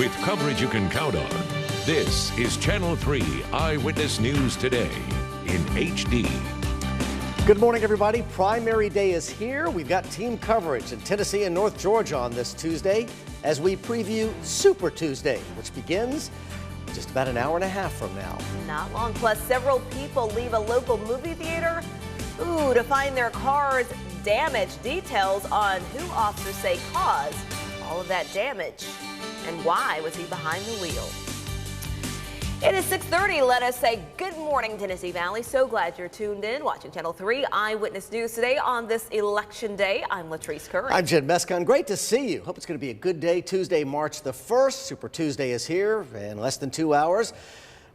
with coverage you can count on. This is Channel 3 Eyewitness News Today in HD. Good morning, everybody. Primary day is here. We've got team coverage in Tennessee and North Georgia on this Tuesday as we preview Super Tuesday, which begins just about an hour and a half from now. Not long. Plus, several people leave a local movie theater, to find their cars damaged. Details on who officers say caused all of that damage and why was he behind the wheel. It is 6:30. Let us say good morning, Tennessee Valley. So glad you're tuned in, watching Channel 3 Eyewitness News today on this election day. I'm Latrice Curry. I'm Jed Mescon. Great to see you. Hope it's going to be a good day. Tuesday, March the 1st. Super Tuesday is here in less than 2 hours.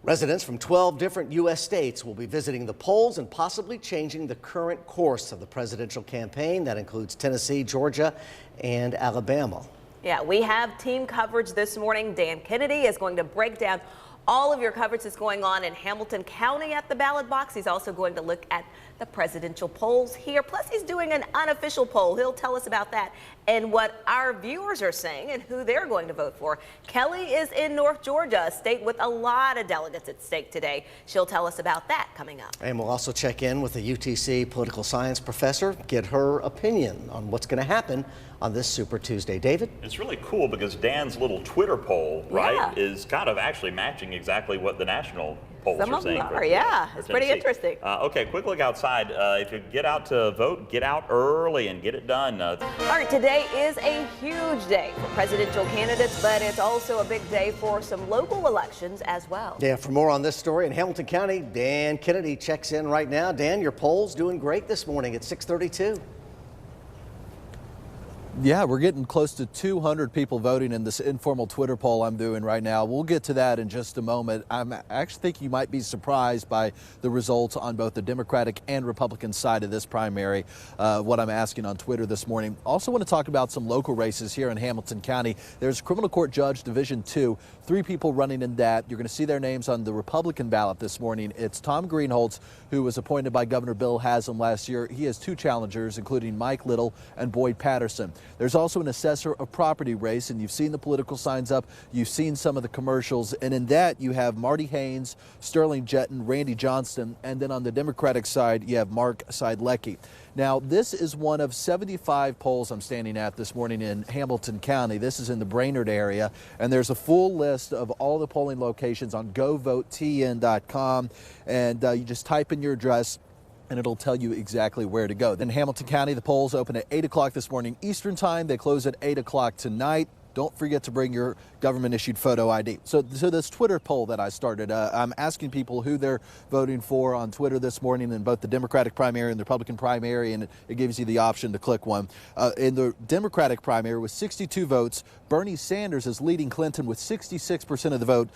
Residents from 12 different U.S. states will be visiting the polls and possibly changing the current course of the presidential campaign. That includes Tennessee, Georgia, and Alabama. Yeah, we have team coverage this morning. Dan Kennedy is going to break down all of your coverage that's going on in Hamilton County at the ballot box. He's also going to look at the presidential polls here. Plus, he's doing an unofficial poll. He'll tell us about that and what our viewers are saying and who they're going to vote for. Kelly is in North Georgia, a state with a lot of delegates at stake today. She'll tell us about that coming up. And we'll also check in with a UTC political science professor, get her opinion on what's going to happen on this Super Tuesday. David? It's really cool because Dan's little Twitter poll, right, is kind of actually matching exactly what the national polls Some are of them saying. are, yeah. It's pretty interesting. Okay, quick look outside. If you get out to vote, get out early and get it done. All right, today is a huge day for presidential candidates, but it's also a big day for some local elections as well. Yeah, for more on this story in Hamilton County, Dan Kennedy checks in right now. Dan, your poll's doing great this morning at 6:32. Yeah, we're getting close to 200 people voting in this informal Twitter poll I'm doing right now. We'll get to that in just a moment. I actually think you might be surprised by the results on both the Democratic and Republican side of this primary, what I'm asking on Twitter this morning. Also want to talk about some local races here in Hamilton County. There's Criminal Court Judge Division 2, 3 people running in that. You're going to see their names on the Republican ballot this morning. It's Tom Greenholz, who was appointed by Governor Bill Haslam last year. He has 2 challengers, including Mike Little and Boyd Patterson. There's also an assessor of property race, and you've seen the political signs up. You've seen some of the commercials, and in that you have Marty Haynes, Sterling Jetton, Randy Johnston, and then on the Democratic side you have Mark Seidlecki. Now, this is one of 75 polls I'm standing at this morning in Hamilton County. This is in the Brainerd area, and there's a full list of all the polling locations on govotn.com, and you just type in your address and it'll tell you exactly where to go. In Hamilton County, the polls open at 8 o'clock this morning Eastern time. They close at 8 o'clock tonight. Don't forget to bring your government-issued photo ID. So this Twitter poll that I started, I'm asking people who they're voting for on Twitter this morning in both the Democratic primary and the Republican primary, and it gives you the option to click one. In the Democratic primary, with 62 votes, Bernie Sanders is leading Clinton with 66% of the vote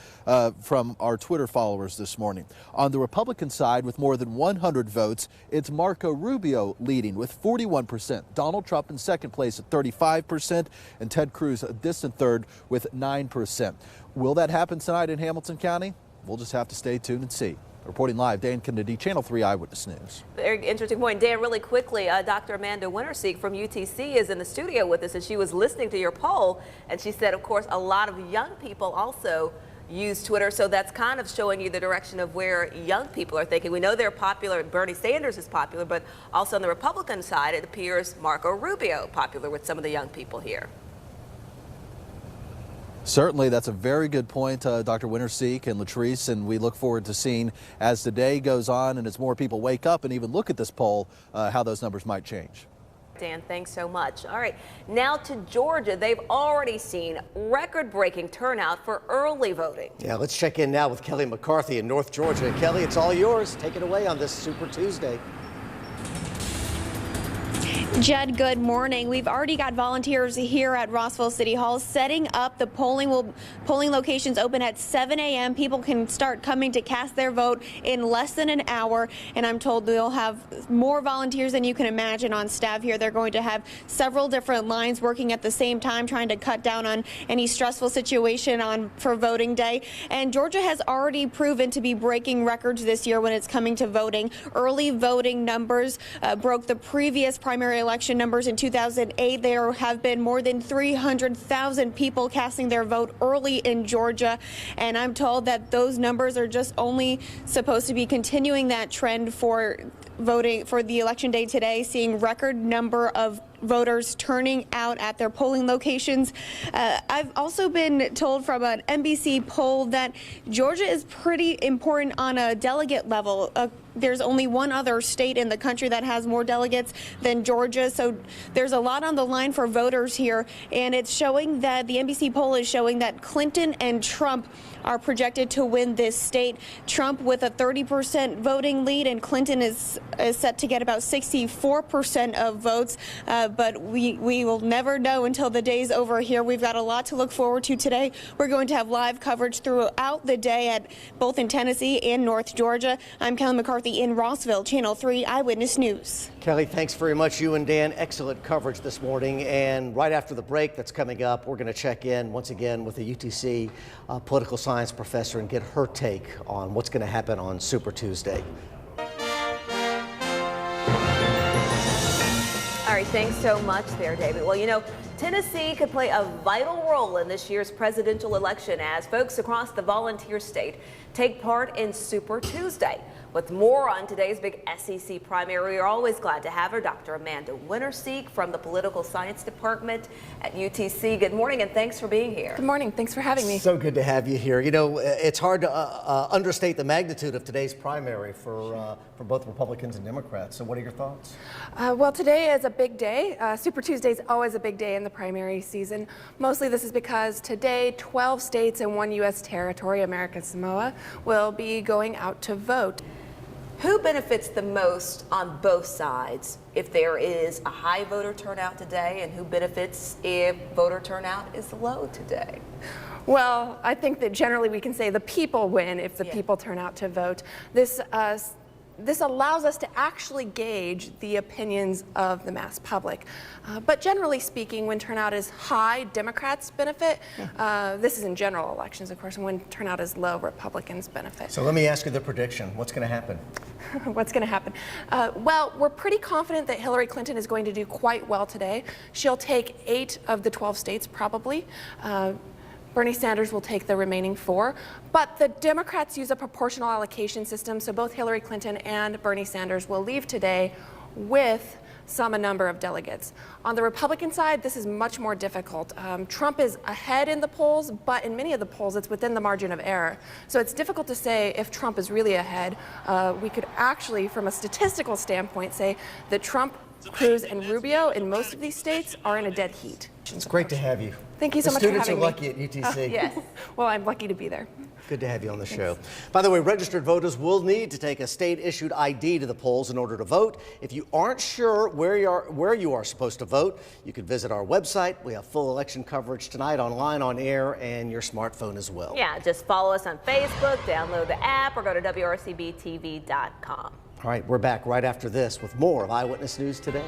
from our Twitter followers this morning. On the Republican side, with more than 100 votes, it's Marco Rubio leading with 41%. Donald Trump in second place at 35%, and Ted Cruz a distant third with 9%. Will that happen tonight in Hamilton County? We'll just have to stay tuned and see. Reporting live, Dan Kennedy, Channel 3 Eyewitness News. Very interesting point. Dan, really quickly, Dr. Amanda Winterseek from UTC is in the studio with us, and she was listening to your poll, and she said, of course, a lot of young people also use Twitter, so that's kind of showing you the direction of where young people are thinking. We know they're popular, Bernie Sanders is popular, but also on the Republican side, it appears Marco Rubio popular with some of the young people here. Certainly, that's a very good point, Dr. Winterseek and Latrice, and we look forward to seeing as the day goes on and as more people wake up and even look at this poll, how those numbers might change. Dan, thanks so much. All right, now to Georgia. They've already seen record-breaking turnout for early voting. Yeah, let's check in now with Kelly McCarthy in North Georgia. Kelly, it's all yours. Take it away on this Super Tuesday. Jed, good morning. We've already got volunteers here at Rossville City Hall setting up. The polling locations open at 7 a.m. People can start coming to cast their vote in less than an hour, and I'm told they'll have more volunteers than you can imagine on staff here. They're going to have several different lines working at the same time, trying to cut down on any stressful situation for voting day. And Georgia has already proven to be breaking records this year when it's coming to voting. Early voting numbers broke the previous primary election election numbers in 2008, there have been more than 300,000 people casting their vote early in Georgia. And I'm told that those numbers are just only supposed to be continuing that trend for voting for the election day today, seeing record number of voters turning out at their polling locations. I've also been told from an NBC poll that Georgia is pretty important on a delegate level. There's only one other state in the country that has more delegates than Georgia, so there's a lot on the line for voters here, and it's showing that the NBC poll is showing that Clinton and Trump are projected to win this state. Trump with a 30% voting lead, and Clinton is set to get about 64% of votes, but we will never know until the day's over here. We've got a lot to look forward to today. We're going to have live coverage throughout the day at both in Tennessee and North Georgia. I'm Kelly McCarthy in Rossville, Channel 3 Eyewitness News. Kelly, thanks very much. You and Dan, excellent coverage this morning. And right after the break that's coming up, we're going to check in once again with the UTC political science professor and get her take on what's going to happen on Super Tuesday. All right, thanks so much there, David. Well, you know, Tennessee could play a vital role in this year's presidential election as folks across the volunteer state take part in Super Tuesday. With more on today's big SEC primary, we're always glad to have her, Dr. Amanda Winterseek from the Political Science Department at UTC. Good morning, and thanks for being here. Good morning. Thanks for having me. So good to have you here. You know, it's hard to understate the magnitude of today's primary for both Republicans and Democrats. So what are your thoughts? Well, today is a big day. Super Tuesday is always a big day in the primary season. Mostly this is because today 12 states and one U.S. territory, American Samoa, will be going out to vote. Who benefits the most on both sides if there is a high voter turnout today, and who benefits if voter turnout is low today? Well, I think that generally we can say the people win if the people turn out to vote. This allows us to actually gauge the opinions of the mass public. But generally speaking, when turnout is high, Democrats benefit. This is in general elections, of course, and when turnout is low, Republicans benefit. So let me ask you the prediction. What's going to happen? What's going to happen? Well, we're pretty confident that Hillary Clinton is going to do quite well today. She'll take 8 of the 12 states, probably. Bernie Sanders will take the remaining 4, but the Democrats use a proportional allocation system, so both Hillary Clinton and Bernie Sanders will leave today with a number of delegates. On the Republican side, this is much more difficult. Trump is ahead in the polls, but in many of the polls, it's within the margin of error. So it's difficult to say if Trump is really ahead. We could actually, from a statistical standpoint, say that Trump, Cruz, and Rubio in most of these states are in a dead heat. It's great to have you. Thank you so much for having me. The students are lucky at UTC. Yes. Well, I'm lucky to be there. Good to have you on the show. By the way, registered voters will need to take a state-issued ID to the polls in order to vote. If you aren't sure where you are supposed to vote, you can visit our website. We have full election coverage tonight online, on air, and your smartphone as well. Yeah, just follow us on Facebook, download the app, or go to WRCBTV.com. All right, we're back right after this with more of Eyewitness News Today.